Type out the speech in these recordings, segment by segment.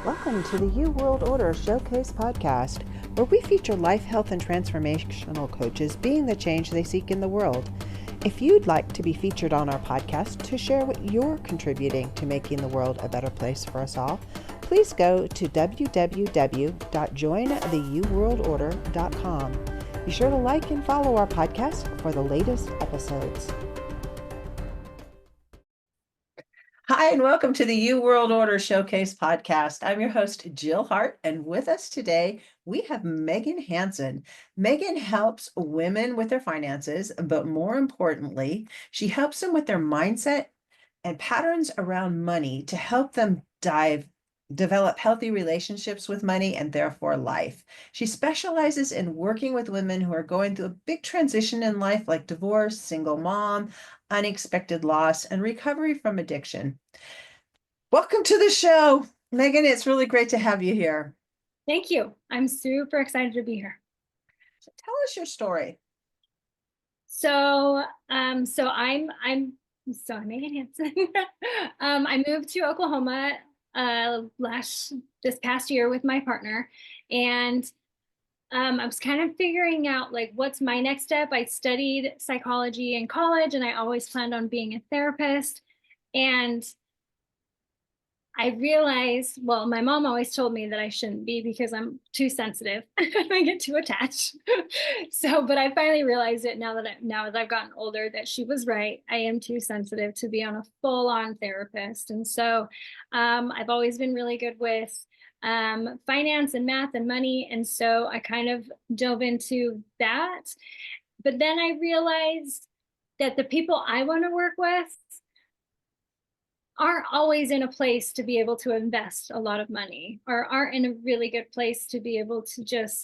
Welcome to the You World Order Showcase podcast, where we feature life, health, and transformational coaches being the change they seek in the world. If you'd like to be featured on our podcast to share what you're contributing to making the world a better place for us all, please go to www.jointheyouworldorder.com. Be sure to like and follow our podcast for the latest episodes. Hi, and welcome to the You World Order Showcase podcast. I'm your host, Jill Hart, and with us today, we have Megan Hansen. Megan helps women with their finances, but more importantly, she helps them with their mindset and patterns around money to help them develop healthy relationships with money and therefore life. She specializes in working with women who are going through a big transition in life, like divorce, single mom, unexpected loss, and recovery from addiction. Welcome to the show, Megan. It's really great to have you here. Thank you. I'm super excited to be here. So tell us your story. I'm Megan Hansen. I moved to Oklahoma this past year with my partner, and I was kind of figuring out like what's my next step. I studied psychology in college, and I always planned on being a therapist. And I realized, well, my mom always told me that I shouldn't be because I'm too sensitive. I get too attached. But I finally realized it now as I've gotten older that she was right. I am too sensitive to be on a full-on therapist. And so I've always been really good with finance and math and money. And so I kind of dove into that. But then I realized that the people I want to work with aren't always in a place to be able to invest a lot of money, or aren't in a really good place to be able to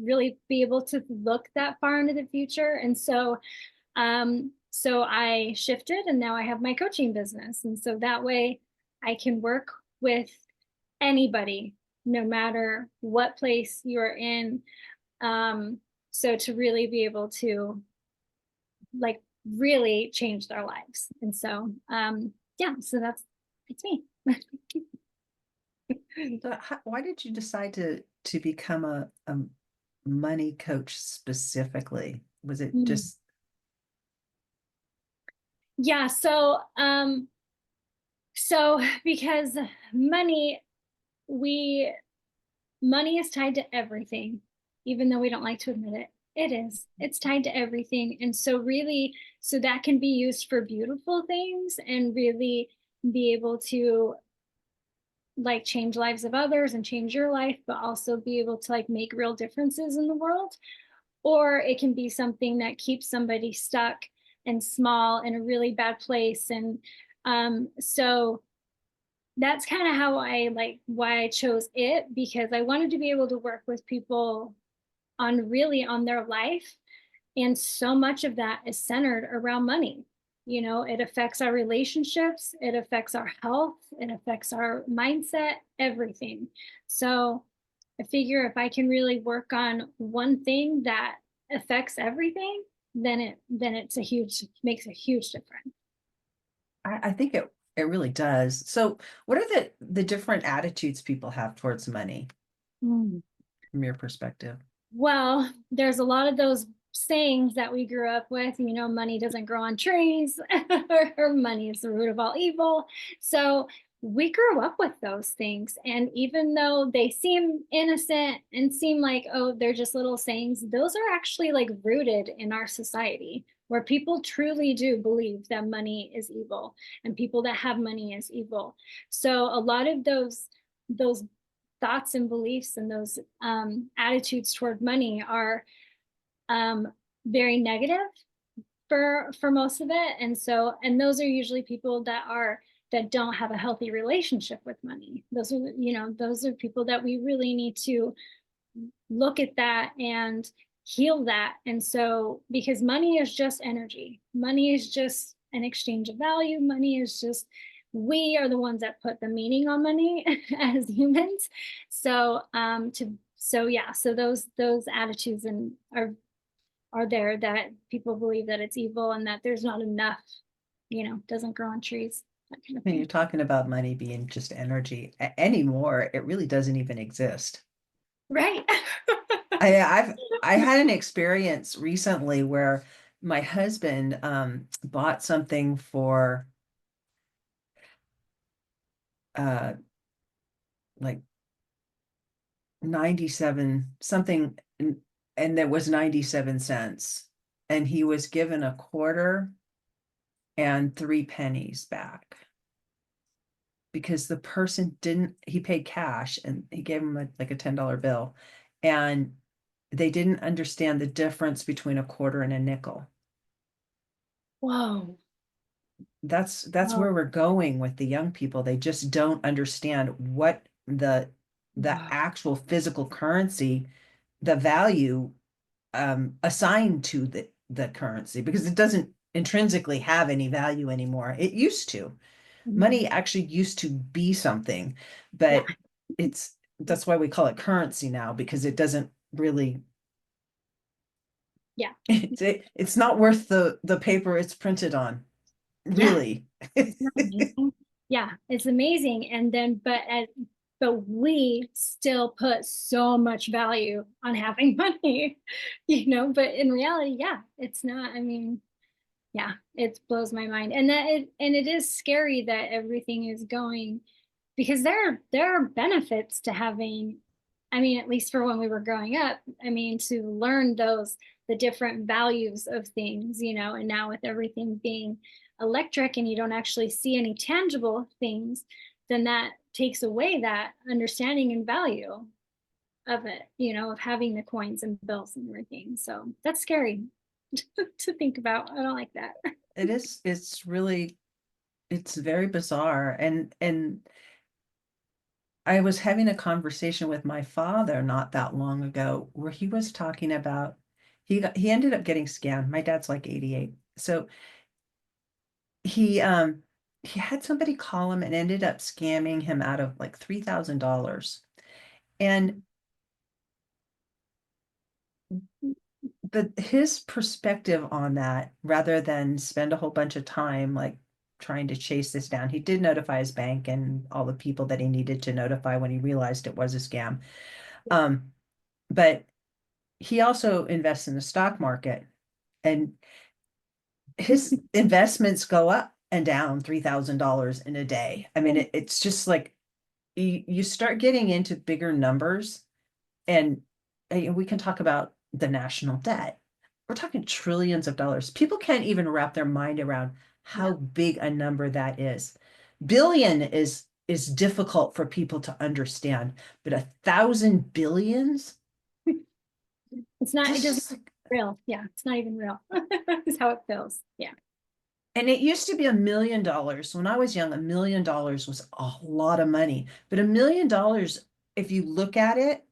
really be able to look that far into the future. And so I shifted, and now I have my coaching business. And so that way I can work with anybody, no matter what place you're in. So to really be able to like really change their lives. And so so it's me. So why did you decide to become a money coach specifically? Was it just Yeah, so because money is tied to everything, even though we don't like to admit it. It's tied to everything. And so that can be used for beautiful things and really be able to like change lives of others and change your life, but also be able to like make real differences in the world. Or it can be something that keeps somebody stuck and small in a really bad place. And so that's kind of why I chose it, because I wanted to be able to work with people on their life. And so much of that is centered around money. You know, it affects our relationships, it affects our health, it affects our mindset, everything. So I figure if I can really work on one thing that affects everything, then makes a huge difference. I think it really does. So what are the different attitudes people have towards money from your perspective? Well, there's a lot of those sayings that we grew up with, money doesn't grow on trees, or money is the root of all evil. So we grew up with those things. And even though they seem innocent and seem like, oh, they're just little sayings, those are actually like rooted in our society, where people truly do believe that money is evil and people that have money is evil. So a lot of those thoughts and beliefs and those attitudes toward money are very negative for most of it. And those are usually people that don't have a healthy relationship with money. Those are people that we really need to look at that and heal that. And so, because money is just energy, money is just an exchange of value, money is just, we are the ones that put the meaning on money as humans. So those attitudes are there, that people believe that it's evil and that there's not enough, doesn't grow on trees. that kind of When you're thing. talking about money being just energy anymore, it really doesn't even exist. Right. I had an experience recently where my husband bought something for uh like 97 something, and that was 97 cents, and he was given a quarter and 3 pennies back because the person didn't, he paid cash and he gave him like a $10 bill, and they didn't understand the difference between a quarter and a nickel. Whoa. That's Oh, where we're going with the young people. They just don't understand what the wow. actual physical currency, the value assigned to the currency, because it doesn't intrinsically have any value anymore. It used to. Mhm. Money actually used to be something, Yeah. but that's why we call it currency now, because it doesn't really Yeah. it's not worth the paper it's printed on, Yeah. really. Isn't that amazing? Yeah, it's amazing. And then, but we still put so much value on having money, but in reality, yeah, it's not. I mean, yeah, it blows my mind. And it is scary that everything is going because there are benefits to having, I mean, at least for when we were growing up, I mean, to learn the different values of things, and now with everything being electric and you don't actually see any tangible things, then that takes away that understanding and value of it, of having the coins and bills and everything. So that's scary to think about. I don't like that. It's really, it's very bizarre. And I was having a conversation with my father not that long ago where he was talking about, he ended up getting scammed. My dad's like 88. So he he had somebody call him and ended up scamming him out of like $3,000. And his perspective on that, rather than spend a whole bunch of time like trying to chase this down, he did notify his bank and all the people that he needed to notify when he realized it was a scam. Um, but he also invests in the stock market, and his investments go up and down $3,000 in a day. I mean, it's just like you start getting into bigger numbers, and we can talk about the national debt. We're talking trillions of dollars. People can't even wrap their mind around how No, big a number that is. Billion is difficult for people to understand, but 1,000 billions, it's not, it that's doesn't just like, real. Yeah, it's not even real. Is how it feels. Yeah. and it used to be $1 million. When I was young, $1 million was a lot of money. But $1 million, if you look at it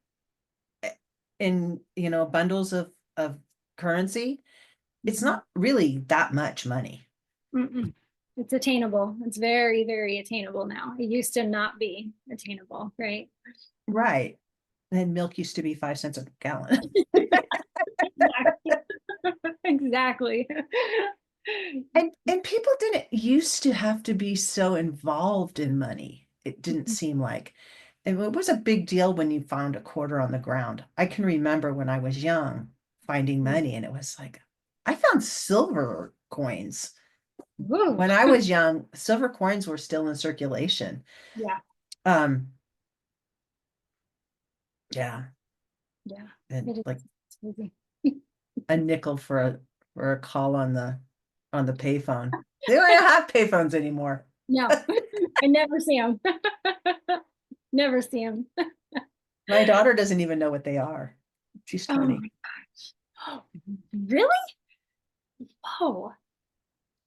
in, bundles of currency, it's Mhm. not really that much money. Mm-mm. It's attainable. It's very, very attainable now. It used to not be attainable, right? Right. And milk used to be 5 cents a gallon. Exactly. Exactly. And people didn't used to have to be so involved in money. It didn't seem like. And it was a big deal when you found a quarter on the ground. I can remember when I was young finding money, and it was like, I found silver coins. Woo. When I was young, silver coins were still in circulation. Yeah. Um, yeah, Yeah. and It is. like It's crazy. a nickel for a call on the payphone. They don't even have payphones anymore. No, I never see them. Never see them. My daughter doesn't even know what they are. She's Oh 20. my gosh. Really? Oh,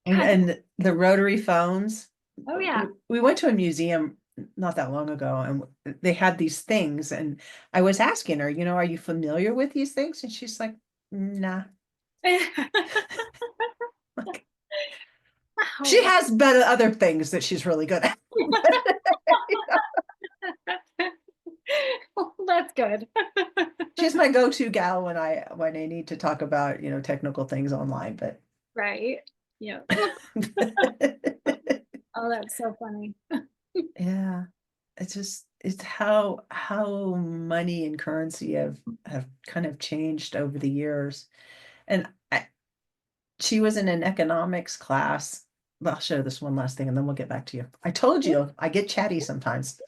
And God. and the rotary phones. Oh, yeah. We went to a museum not that long ago, and they had these things, and I was asking her, are you familiar with these things? And she's like, nah. Like, she Wow. has better other things that she's really good at. Well, that's good. She's my go-to gal when I need to talk about, technical things online, but Right. Yeah. Oh, Oh, that's so funny. Yeah. It's just it's how money and currency have kind of changed over the years. And she was in an economics class. Well, I'll show this one last thing and then we'll get back to you. I told you I get chatty sometimes.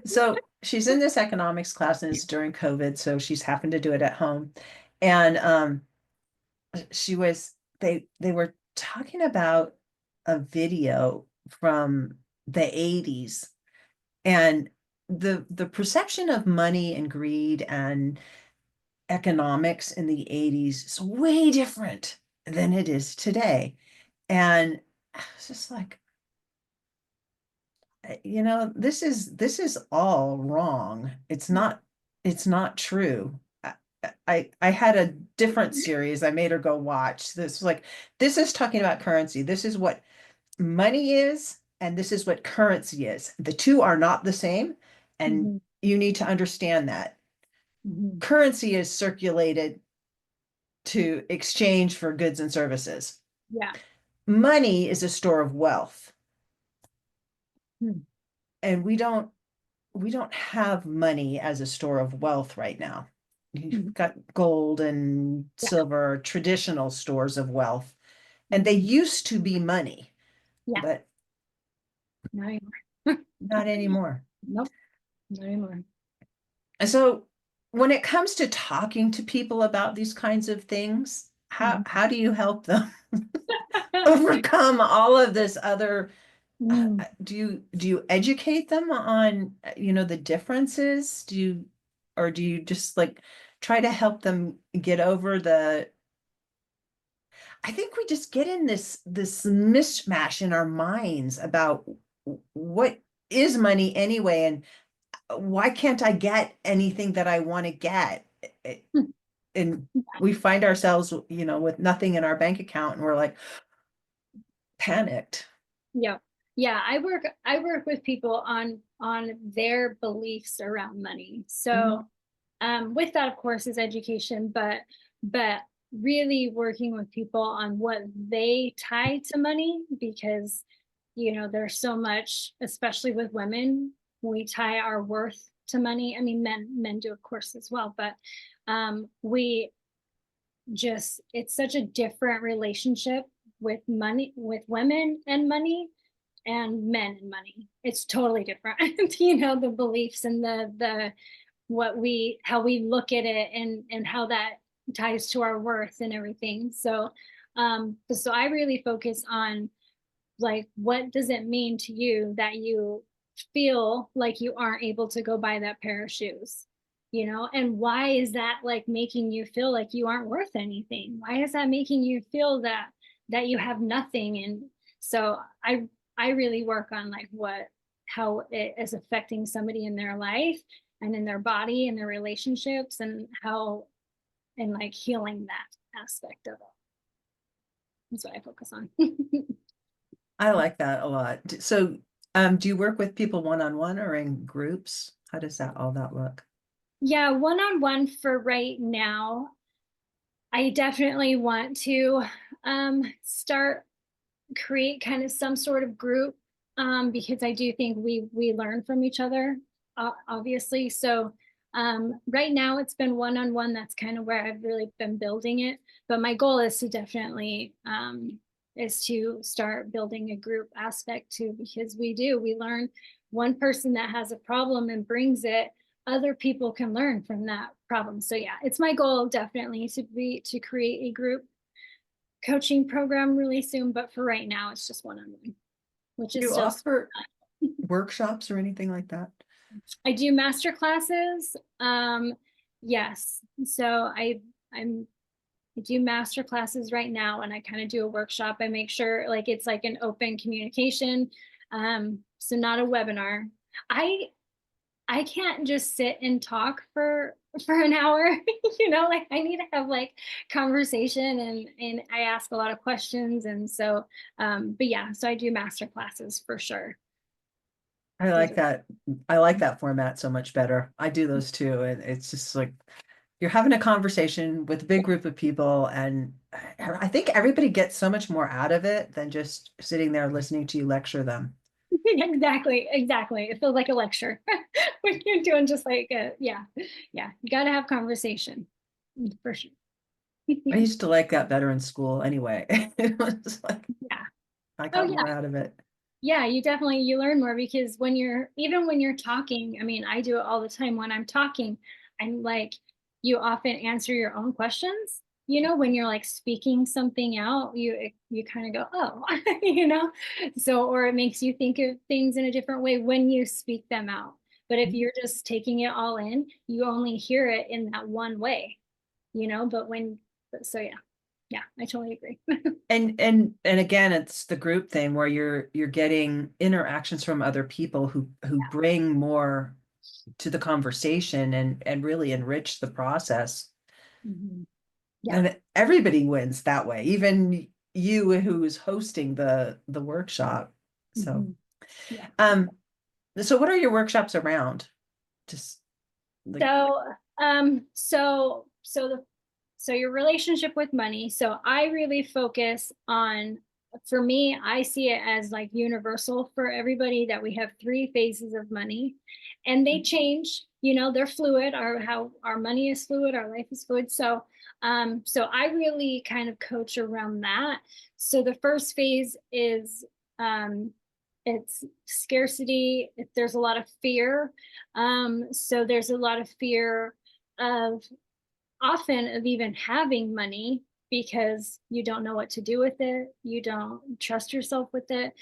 So she's in this economics class and it's during COVID, so she's having to do it at home. And she was they were talking about a video from the 80s, and the perception of money and greed and economics in the 80s is way different than it is today. And I was just like, this is all wrong. It's not true. I had a different series I made her go watch. This is talking about currency. This is what money is, and this is what currency is. The two are not the same, and Mhm, you need to understand that. mhm, Currency is circulated to exchange for goods and services. yeah. Money is a store of wealth, Mm, and we don't have money as a store of wealth right now. You've mhm, got gold and yeah. silver, traditional stores of wealth, and they Mhm, used to be money, yeah. but Not anymore. not anymore. Nope. Not anymore. And so when it comes to talking to people about these kinds of things, how Mhm. how do you help them overcome all of this other Mm, do you educate them on the differences? Do you just like try to help them get over the I think we just get in this mishmash in our minds about what is money anyway, and why can't I get anything that I want to get? And we find ourselves, with nothing in our bank account, and we're like panicked. yeah. Yeah, I work with people on their beliefs around money. Mhm. So with that, of course, is education, but really working with people on what they tie to money, because there's so much, especially with women, we tie our worth to money. I mean, men do, of course, as well, but we just it's such a different relationship with money, with women and money, and men and money. It's totally different. The beliefs and the what we how we look at it, and how that ties to our worth and everything. So I really focus on, like, what does it mean to you that you feel like you aren't able to go buy that pair of shoes? And why is that, like, making you feel like you aren't worth anything? Why is that making you feel that you have nothing? And so I really work on, like, what how it is affecting somebody in their life and in their body and their relationships, and how, and like healing that aspect of it. That's what I focus on. I like that a lot. So, do you work with people one-on-one or in groups? How does that all that look? Yeah, one on one for right now. I definitely want to start create kind of some sort of group, because I do think we learn from each other, obviously. So right now it's been one on one. That's kind of where I've really been building it. But my goal is to definitely is to start building a group aspect too, because we learn. One person that has a problem and brings it, other people can learn from that problem. So yeah, it's my goal definitely to create a group coaching program really soon, but for right now, it's just one on one, which Do is you still. offer workshops or anything like that? I do master classes. Yes, so I do master classes right now, and I kind of do a workshop. I make sure, like, it's like an open communication, so not a webinar. I I can't just sit and talk for an hour. Like, I need to have, like, conversation, and I ask a lot of questions. And so but yeah, so I do master classes for sure. I Those like are that. I like that format so much better. I do those too, and it's just like you're having a conversation with a big group of people, and I think everybody gets so much more out of it than just sitting there listening to you lecture them. Exactly, exactly. It feels like a lecture when you're doing just like yeah, yeah. You got to have conversation for sure. I used to like that better in school anyway. It was like Yeah. I Oh got yeah. more out of it. Yeah, you definitely you learn more because when you're even when you're talking, I mean, I do it all the time when I'm talking, I'm like you often answer your own questions. When you're like speaking something out, you kind of go, "Oh," So or it makes you think of things in a different way when you speak them out. But if you're just taking it all in, you only hear it in that one way, but so yeah. Yeah, I totally agree. And again, it's the group thing where you're getting interactions from other people who bring more to the conversation and really enrich the process. Mhm. Yeah. And everybody wins that way, even you who's hosting the workshop. So, Mhm. Yeah. um, so what are your workshops around? Just like, So your relationship with money. So I really focus on, for me, I see it as like universal for everybody that we have three phases of money and they change, they're fluid, how our money is fluid, our life is fluid. So I really kind of coach around that. So the first phase is, it's scarcity. There's a lot of fear. So there's a lot of fear of often of even having money because you don't know what to do with it. You don't trust yourself with it.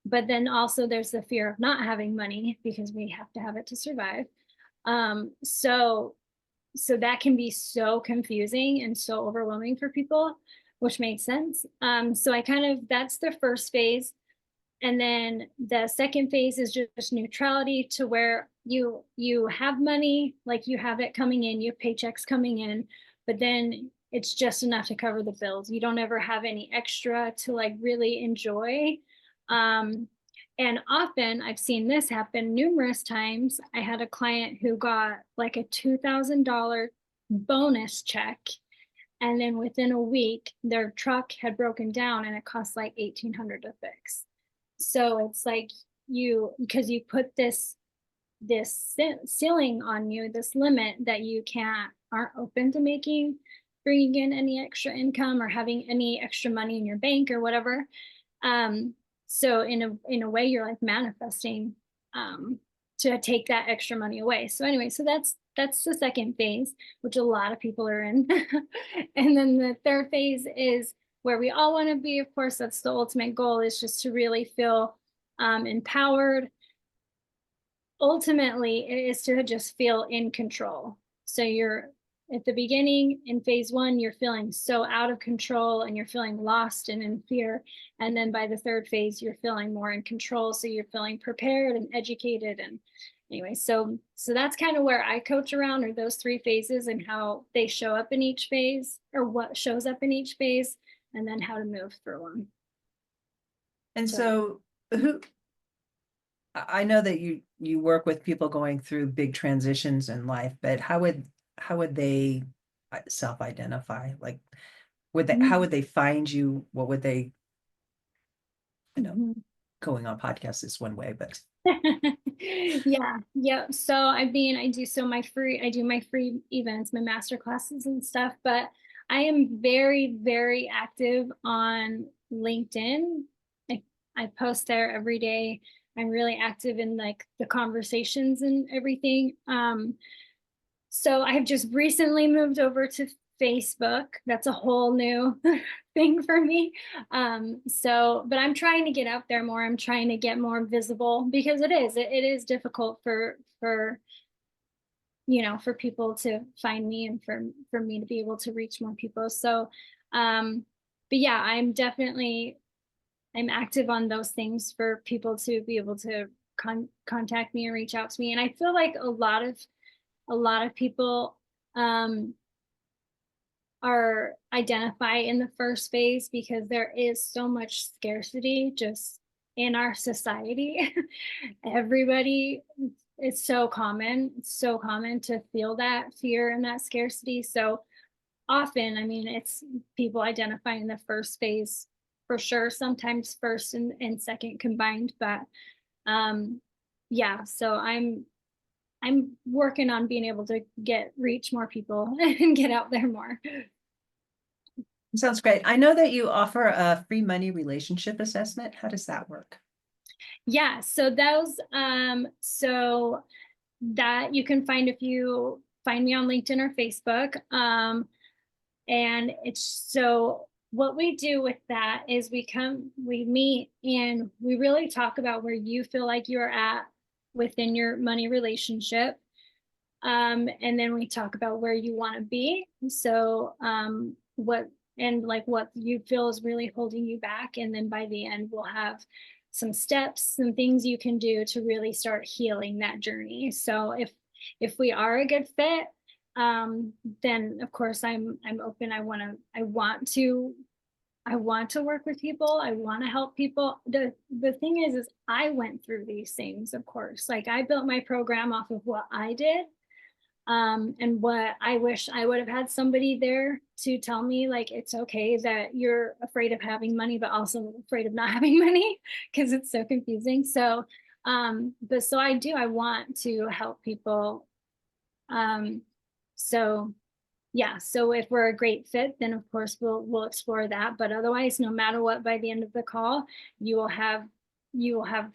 But then also there's the fear of not having money because we have to have it to survive. So that can be so confusing and so overwhelming for people, which makes sense. So I kind of that's the first phase. And then the second phase is just neutrality to where you have money, like you have it coming in, you have paychecks coming in, but then it's just enough to cover the bills. You don't ever have any extra to like really enjoy. um and often I've seen this happen numerous times. I had a client who got like a $2,000 bonus check, and then within a week their truck had broken down and it cost like 1,800 to fix. So it's like because you put this ceiling on you, this limit that you aren't open to bringing in any extra income or having any extra money in your bank or whatever. um so in a way you're like manifesting um to take that extra money away. So anyway, so that's the second phase, which a lot of people are in. And then the third phase is where we all want to be. Of course, that's the ultimate goal, is just to really feel empowered. Ultimately, it is to just feel in control. So you're at the beginning in phase one, you're feeling so out of control and you're feeling lost and in fear. And then by the third phase, you're feeling more in control. So you're feeling prepared and educated. And anyway, so that's kind of where I coach around, are those three phases and how they show up in each phase, or what shows up in each phase, and then how to move through them. and So so who I know that you work with people going through big transitions in life, but how would they self-identify? Like, how would they find you? What would they, you know, Mhm. going on podcasts is one way, but Yeah, yeah. So I mean, I do my free events, my master classes and stuff, but I am very, very active on LinkedIn. I, I post there every day. I'm really active in like the conversations and everything. So I have just recently moved over to Facebook. That's a whole new thing for me. But I'm trying to get out there more. I'm trying to get more visible because it is difficult for people to find me and for me to be able to reach more people. Um, but yeah, I'm active on those things for people to be able to contact me and reach out to me. And I feel like a lot of people um, are identify in the first phase because there is so much scarcity just in our society. Everybody, it's so common to feel that fear and that scarcity. So often, I mean, it's people identify in the first phase for sure, sometimes first and second combined, but um, yeah, so I'm working on being able to reach more people and get out there more. Sounds great. I know that you offer a free money relationship assessment. How does that work? Yeah, so those so that you can find if you find me on LinkedIn or Facebook. And it's so what we do with that is we meet and we really talk about where you feel like you're at within your money relationship. And then we talk about where you want to be. So what and like what you feel is really holding you back. And then by the end, we'll have some steps, some things you can do to really start healing that journey. So if we are a good fit, then of course I'm open. I want to work with people. I want to help people. The thing is I went through these things, of course. Like I built my program off of what I did. And what I wish I would have had somebody there to tell me, like, it's okay that you're afraid of having money, but also afraid of not having money because it's so confusing. So, but so I want to help people. Um, so yeah, so if we're a great fit, then of course we'll explore that. But otherwise, no matter what, by the end of the call, you will have you will have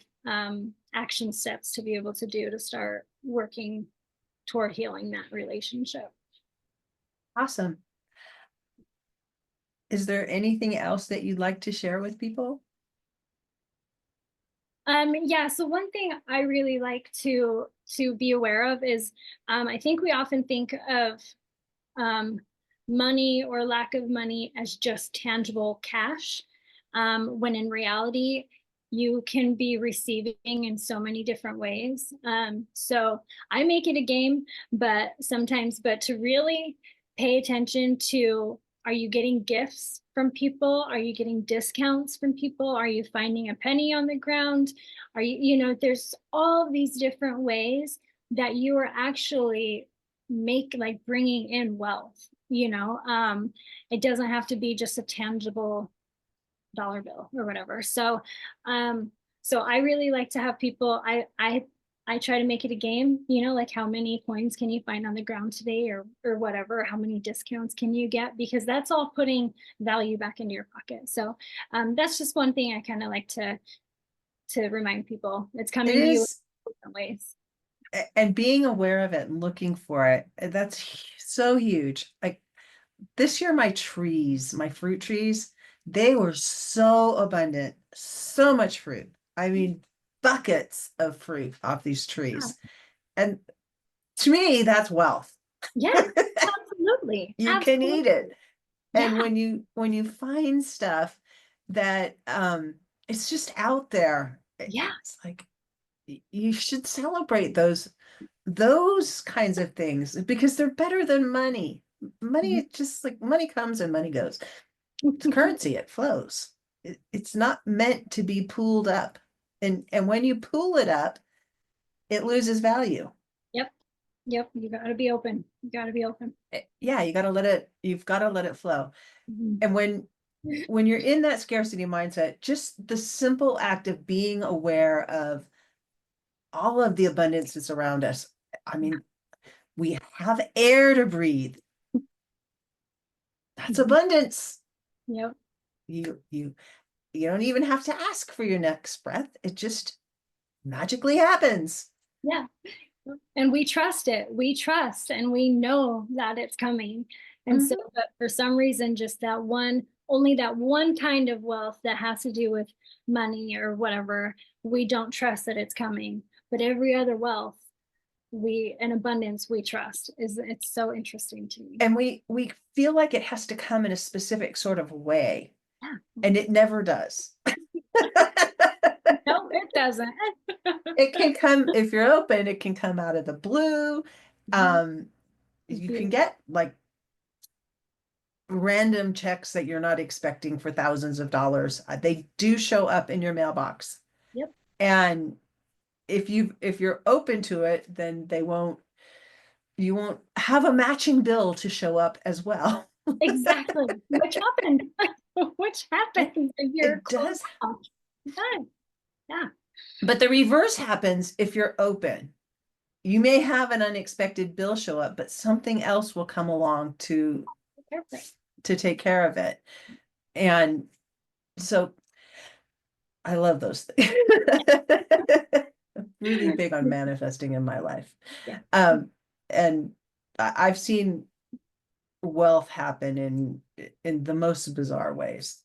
action steps to be able to do to start working toward healing that relationship. Awesome. Is there anything else that you'd like to share with people? Yeah, so one thing I really like to be aware of is I think we often think of um, money or lack of money as just tangible cash, when in reality, you can be receiving in so many different ways. So I make it a game, but to really pay attention to, are you getting gifts from people? Are you getting discounts from people? Are you finding a penny on the ground? There's all these different ways that you are actually like bringing in wealth. It doesn't have to be just a tangible dollar bill or whatever. So I really like to have people, I try to make it a game, like how many coins can you find on the ground today, or whatever, how many discounts can you get, because that's all putting value back into your pocket. So that's just one thing I kind of like to remind people. It's It coming to you is, in different ways. and being aware of it and looking for it, so huge. Like this year, my fruit trees, they were so abundant, so much fruit. I mean, buckets of fruit off these Yeah, trees. And to me, that's wealth. yeah, absolutely, You can eat absolutely. it. Yeah, And when you find stuff that it's just out there, yeah. it's like you should celebrate those kinds of things because they're better than money. Money, Mhm. it just like money comes and money goes. It's currency, it flows. It's not meant to be pooled up. And when you pool it up, it loses value. Yep. Yep. You got to be open. You got to be open. Yeah, you've got to let it flow. Mhm. And when you're in that scarcity mindset, just the simple act of being aware of all of the abundance that's around us. I mean, we have air to breathe. That's Mhm. abundance. Yep. You you you don't even have to ask for your next breath. It just magically happens. Yeah. And we trust it. We trust and we know that it's coming. And so, Mhm. but for some reason, just only that one kind of wealth that has to do with money or whatever, we don't trust that it's coming. But every other wealth, and abundance, we trust. It's so interesting to me. And we feel like it has to come in a specific sort of way, Yeah. and it never does. No, it doesn't. It can come if you're open, it can come out of the blue. Mhm. Um, It's you can beautiful. get like random checks that you're not expecting for thousands of dollars. They do show up in your mailbox. Yep. And if you're open to it, then you won't have a matching bill to show up as well. Exactly. Which happened. Which It happens if you're it closed does. off. It does. Yeah. But the reverse happens if you're open. You may have an unexpected bill show up, but something else will come along Perfect. to take care of it. And so I love those things. Really big on manifesting in my life. Yeah. And I've seen wealth happen in the most bizarre ways.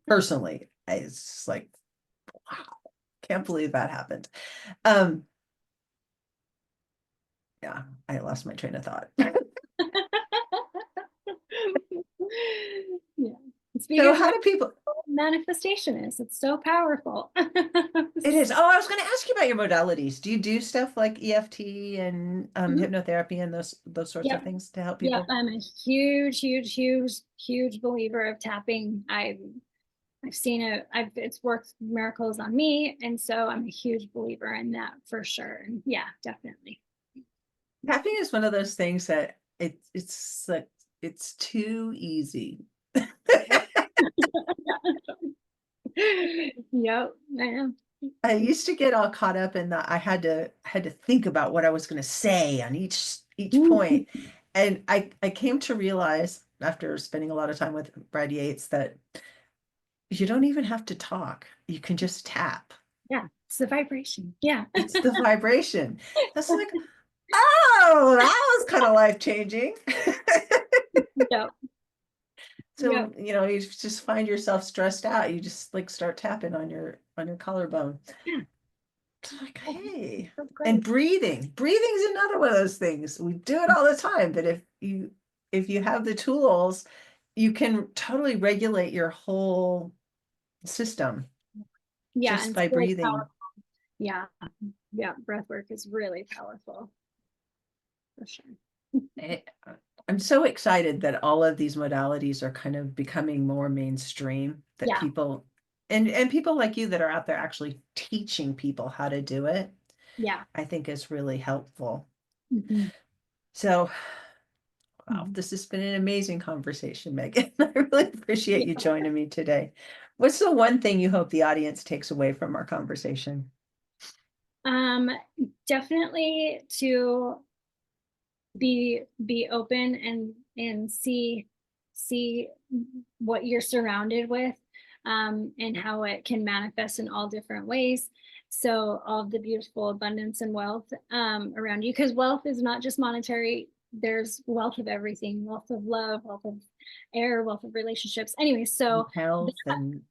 Personally, it's just like, wow, can't believe that happened. Yeah, I lost my train of thought. Yeah. Speaking So of how do people, manifestation is, it's so powerful. it is, oh, I was going to ask you about your modalities. Do you do stuff like EFT and Mhm. hypnotherapy and those sorts of Yep. things to help Yep. people? I'm a huge, huge, huge, huge believer of tapping. I've seen it. It's worked miracles on me. And so I'm a huge believer in that for sure. And yeah, definitely. Tapping is one of those things that it's like it's too easy. Yep. I am. I used to get all caught up in that I had to think about what I was going to say on each point. And I came to realize after spending a lot of time with Brad Yates that you don't even have to talk. You can just tap. Yeah. It's the vibration. Yeah. It's the vibration. That's like, oh, that was kind of life-changing. Yep. Yep. So, you just find yourself stressed out. You just like start tapping on your collarbone. Yeah. It's like, hey, That's and great. breathing is another one of those things. We do it all the time, but if you have the tools, you can totally regulate your whole system Yeah. And just it's by really breathing. powerful. Yeah. Yeah. Breath work is really powerful for sure. Eh, I'm so excited that all of these modalities are kind of becoming more mainstream, that Yeah. people and people like you that are out there actually teaching people how to do it, Yeah. I think is really helpful. Mhm. So, wow, Mhm. this has been an amazing conversation, Megan. I really appreciate Yeah. you joining me today. What's the one thing you hope the audience takes away from our conversation? Um, Definitely to be open and see what you're surrounded with, and how it can manifest in all different ways. So all of the beautiful abundance and wealth around you, because wealth is not just monetary. There's wealth of everything, wealth of love, wealth of air, wealth of relationships. Anyway, so Health and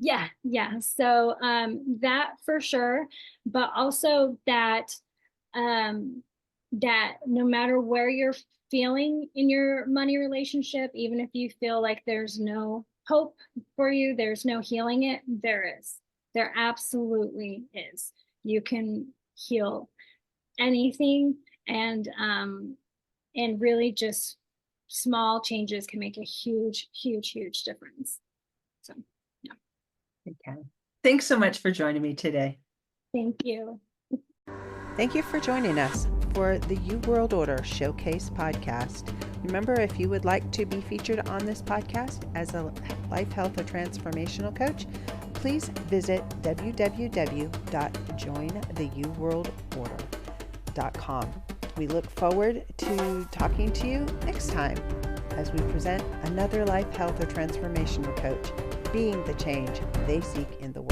yeah, yeah. So that for sure, but also um that no matter where you're feeling in your money relationship, even if you feel like there's no hope for you, there's no healing it, there is. There absolutely is. You can heal anything, and really just small changes can make a huge, huge, huge difference. So yeah. okay. Thanks so much for joining me today. Thank you. Thank you for joining us for the You World Order Showcase podcast. Remember, if you would like to be featured on this podcast as a life, health, or transformational coach, please visit www.jointheyouworldorder.com. We look forward to talking to you next time as we present another life, health, or transformational coach being the change they seek in the world.